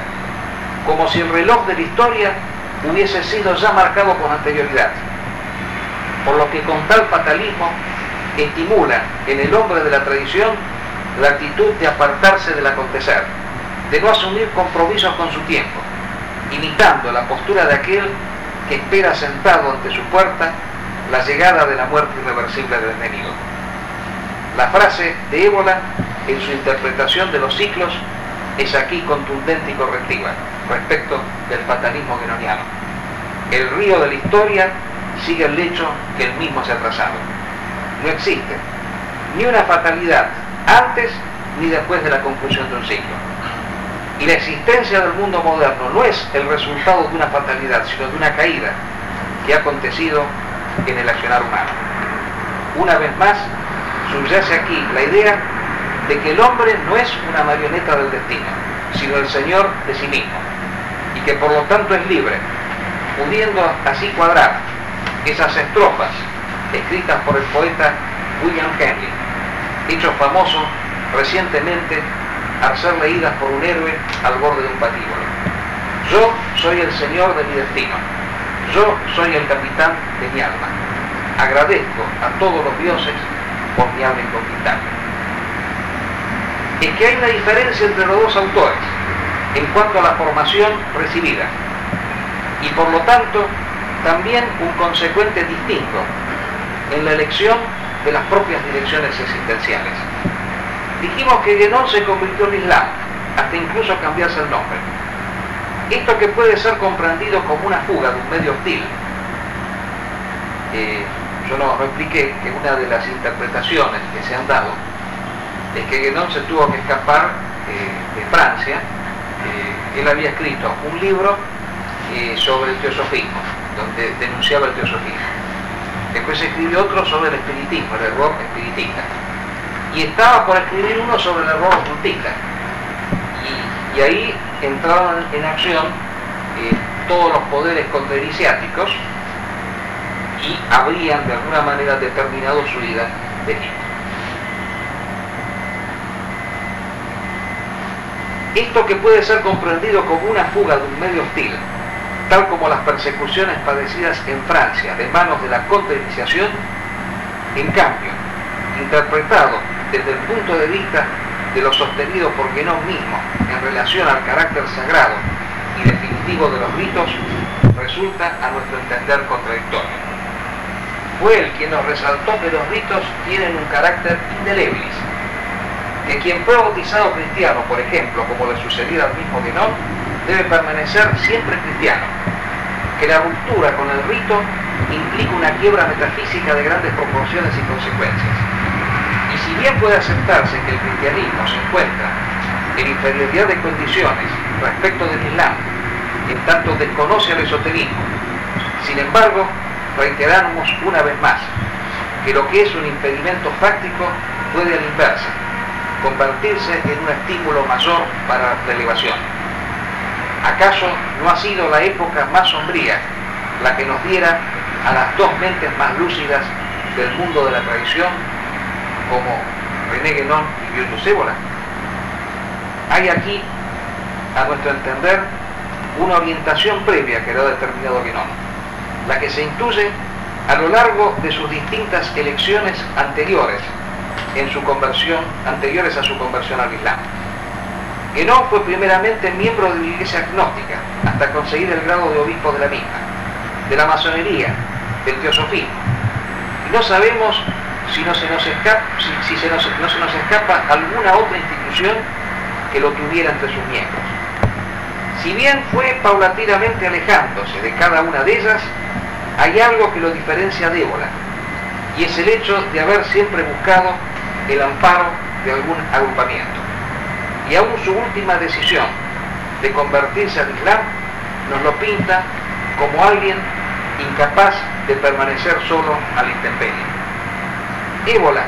Como si el reloj de la historia hubiese sido ya marcado con anterioridad. Por lo que con tal fatalismo estimula en el hombre de la tradición la actitud de apartarse del acontecer, de no asumir compromisos con su tiempo, imitando la postura de aquel que espera sentado ante su puerta la llegada de la muerte irreversible del enemigo. La frase de Évola, en su interpretación de los ciclos, es aquí contundente y correctiva respecto del fatalismo guenoniano. El río de la historia sigue el lecho que él mismo se ha trazado. No existe ni una fatalidad antes ni después de la conclusión de un ciclo. Y la existencia del mundo moderno no es el resultado de una fatalidad, sino de una caída que ha acontecido en el accionar humano. Una vez más, subyace aquí la idea de que el hombre no es una marioneta del destino, sino el señor de sí mismo, y que por lo tanto es libre, pudiendo así cuadrar esas estrofas escritas por el poeta William Henley, hecho famoso recientemente al ser leídas por un héroe al borde de un patíbulo. Yo soy el señor de mi destino, yo soy el capitán de mi alma. Agradezco a todos los dioses por mi alma inconquistable. Es que hay una diferencia entre los dos autores en cuanto a la formación recibida, y por lo tanto también un consecuente distinto en la elección de las propias direcciones existenciales. Dijimos que Guénon se convirtió en Islam, hasta incluso cambiarse el nombre. Esto que puede ser comprendido como una fuga de un medio hostil. Yo no expliqué que una de las interpretaciones que se han dado es que Guénon se tuvo que escapar de Francia. Él había escrito un libro sobre el teosofismo, donde denunciaba el teosofismo. Después escribió otro sobre el espiritismo, el error espiritista. Y estaba por escribir uno sobre el error ocultista. Y ahí entraron en acción todos los poderes contrainiciáticos y habrían de alguna manera determinado su ida de Egipto. Esto que puede ser comprendido como una fuga de un medio hostil, tal como las persecuciones padecidas en Francia de manos de la contrainiciación, en cambio, interpretado desde el punto de vista de lo sostenido por Guénon mismo en relación al carácter sagrado y definitivo de los ritos, resulta a nuestro entender contradictorio. Fue él quien nos resaltó que los ritos tienen un carácter indeleble, que quien fue bautizado cristiano, por ejemplo, como le sucediera al mismo Guénon, debe permanecer siempre cristiano, que la ruptura con el rito implica una quiebra metafísica de grandes proporciones y consecuencias. Y si bien puede aceptarse que el cristianismo se encuentra en inferioridad de condiciones respecto del Islam, en tanto desconoce el esoterismo, sin embargo, reiteramos una vez más que lo que es un impedimento práctico puede a la inversa convertirse en un estímulo mayor para la elevación. ¿Acaso no ha sido la época más sombría la que nos diera a las dos mentes más lúcidas del mundo de la tradición, como René Guénon y Viollet Évola? Hay aquí, a nuestro entender, una orientación previa que lo ha determinado Guénon, la que se intuye a lo largo de sus distintas elecciones anteriores a su conversión al Islam. Guénon fue primeramente miembro de la iglesia agnóstica hasta conseguir el grado de obispo de la misma, de la masonería, del teosofismo. Y no sabemos si no se nos escapa alguna otra institución que lo tuviera entre sus miembros. Si bien fue paulatinamente alejándose de cada una de ellas, hay algo que lo diferencia de Évola, y es el hecho de haber siempre buscado el amparo de algún agrupamiento. Y aún su última decisión de convertirse al Islam nos lo pinta como alguien incapaz de permanecer solo a la intemperie. Évola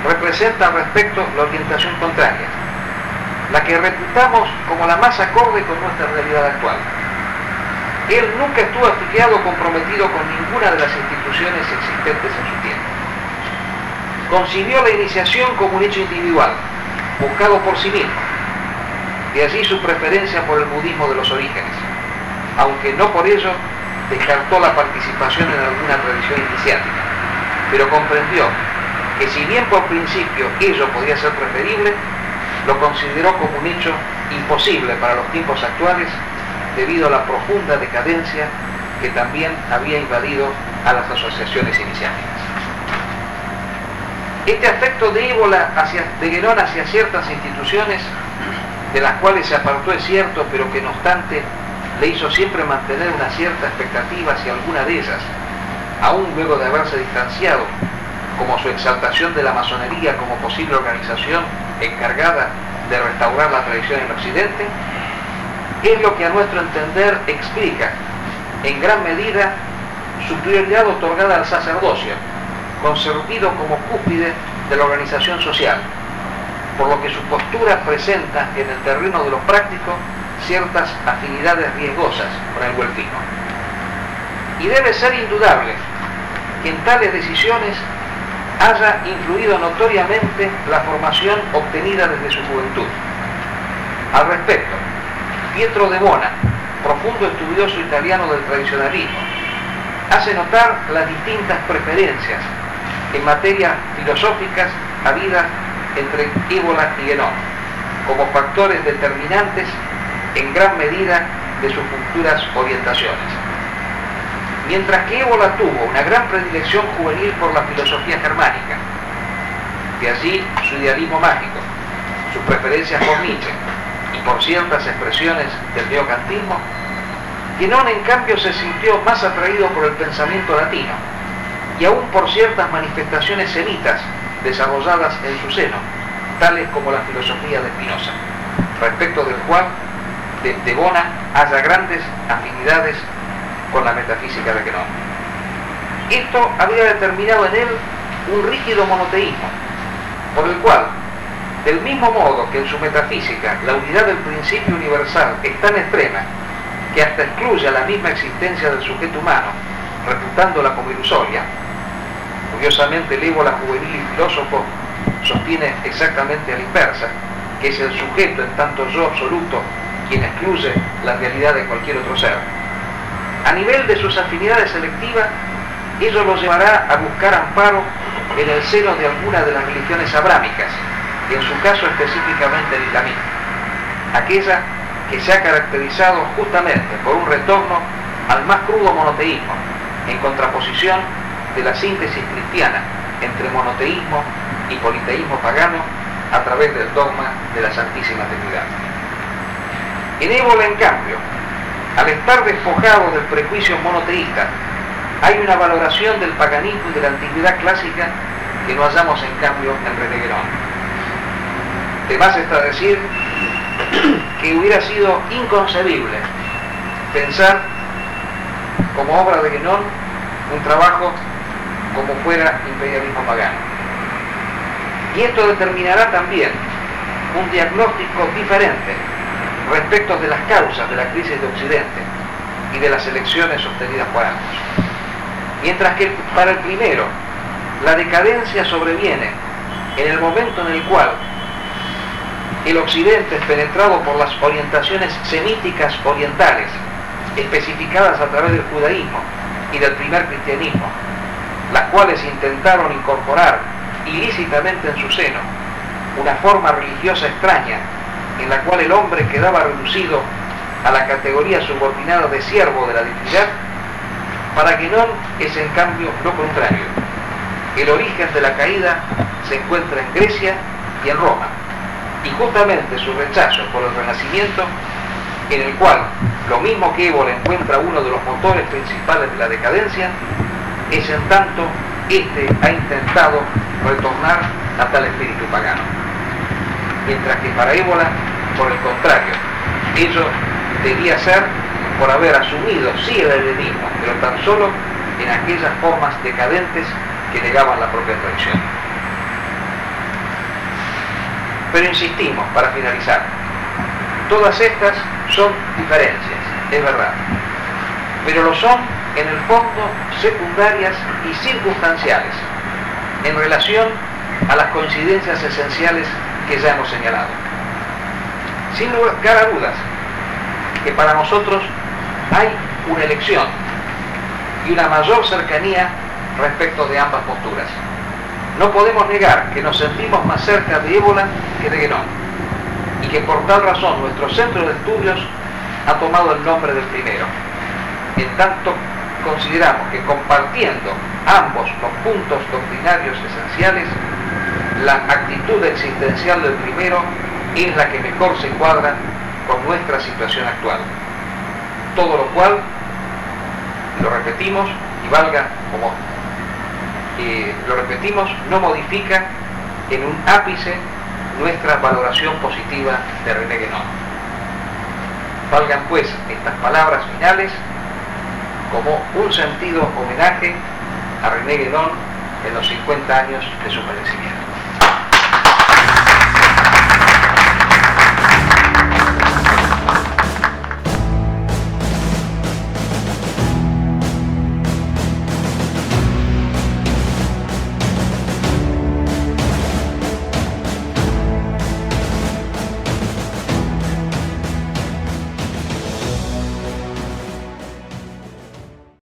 representa al respecto la orientación contraria, la que reputamos como la más acorde con nuestra realidad actual. Él nunca estuvo afiliado o comprometido con ninguna de las instituciones existentes en su tiempo. Concibió la iniciación como un hecho individual, buscado por sí mismo. De allí su preferencia por el budismo de los orígenes, aunque no por ello descartó la participación en alguna tradición iniciática, pero comprendió que si bien por principio ello podía ser preferible, lo consideró como un hecho imposible para los tiempos actuales debido a la profunda decadencia que también había invadido a las asociaciones iniciáticas. Este afecto de Guénon hacia ciertas instituciones, de las cuales se apartó es cierto, pero que no obstante le hizo siempre mantener una cierta expectativa hacia alguna de ellas, aún luego de haberse distanciado, como su exaltación de la masonería como posible organización encargada de restaurar la tradición en Occidente, es lo que a nuestro entender explica en gran medida su prioridad otorgada al sacerdocio, concebido como cúspide de la organización social, por lo que su postura presenta en el terreno de lo práctico ciertas afinidades riesgosas con el wulfismo. Y debe ser indudable que en tales decisiones haya influido notoriamente la formación obtenida desde su juventud. Al respecto, Pietro de Bona, profundo estudioso italiano del tradicionalismo, hace notar las distintas preferencias en materias filosóficas habidas entre Évola y Guénon, como factores determinantes en gran medida de sus futuras orientaciones. Mientras que Évola tuvo una gran predilección juvenil por la filosofía germánica, de allí su idealismo mágico, sus preferencias por Nietzsche y por ciertas expresiones del neocantismo, Guénon en cambio se sintió más atraído por el pensamiento latino y aún por ciertas manifestaciones semitas desarrolladas en su seno, tales como la filosofía de Spinoza, respecto del cual de Bona haya grandes afinidades con la metafísica de Guénon. Esto había determinado en él un rígido monoteísmo, por el cual, del mismo modo que en su metafísica la unidad del principio universal es tan extrema que hasta excluye a la misma existencia del sujeto humano, reputándola como ilusoria. Curiosamente, el Évola juvenil y filósofo sostiene exactamente a la inversa, que es el sujeto en tanto yo absoluto quien excluye la realidad de cualquier otro ser. A nivel de sus afinidades selectivas, ello lo llevará a buscar amparo en el seno de alguna de las religiones abrámicas, y en su caso específicamente el islamismo, aquella que se ha caracterizado justamente por un retorno al más crudo monoteísmo, en contraposición de la síntesis cristiana entre monoteísmo y politeísmo pagano a través del dogma de la Santísima Trinidad. En Évola, en cambio, al estar despojado del prejuicio monoteísta, hay una valoración del paganismo y de la antigüedad clásica que no hallamos en cambio en René Guénon. De más está decir que hubiera sido inconcebible pensar como obra de Guénon un trabajo como fuera imperialismo pagano. Y esto determinará también un diagnóstico diferente respecto de las causas de la crisis de Occidente y de las elecciones sostenidas por ambos. Mientras que para el primero, la decadencia sobreviene en el momento en el cual el Occidente es penetrado por las orientaciones semíticas orientales, especificadas a través del judaísmo y del primer cristianismo, las cuales intentaron incorporar ilícitamente en su seno una forma religiosa extraña en la cual el hombre quedaba reducido a la categoría subordinada de siervo de la divinidad. Para Guénon es en cambio lo contrario. El origen de la caída se encuentra en Grecia y en Roma, y justamente su rechazo por el Renacimiento, en el cual, lo mismo que Évola encuentra uno de los motores principales de la decadencia, es en tanto este ha intentado retornar a tal espíritu pagano. Mientras que para Évola, por el contrario, ello debía ser por haber asumido sí el helenismo, pero tan solo en aquellas formas decadentes que negaban la propia tradición. Pero insistimos, para finalizar, todas estas son diferencias, es verdad, pero lo son en el fondo secundarias y circunstanciales en relación a las coincidencias esenciales que ya hemos señalado. Sin lugar a dudas que para nosotros hay una elección y una mayor cercanía respecto de ambas posturas. No podemos negar que nos sentimos más cerca de Ébola que de Guénon, y que por tal razón nuestro centro de estudios ha tomado el nombre del primero. En tanto consideramos que compartiendo ambos los puntos doctrinarios esenciales, la actitud existencial del primero es la que mejor se cuadra con nuestra situación actual. Todo lo cual, lo repetimos, y valga como lo repetimos, no modifica en un ápice nuestra valoración positiva de René Guénon. Valgan pues estas palabras finales como un sentido homenaje a René Guénon en los 50 años de su fallecimiento.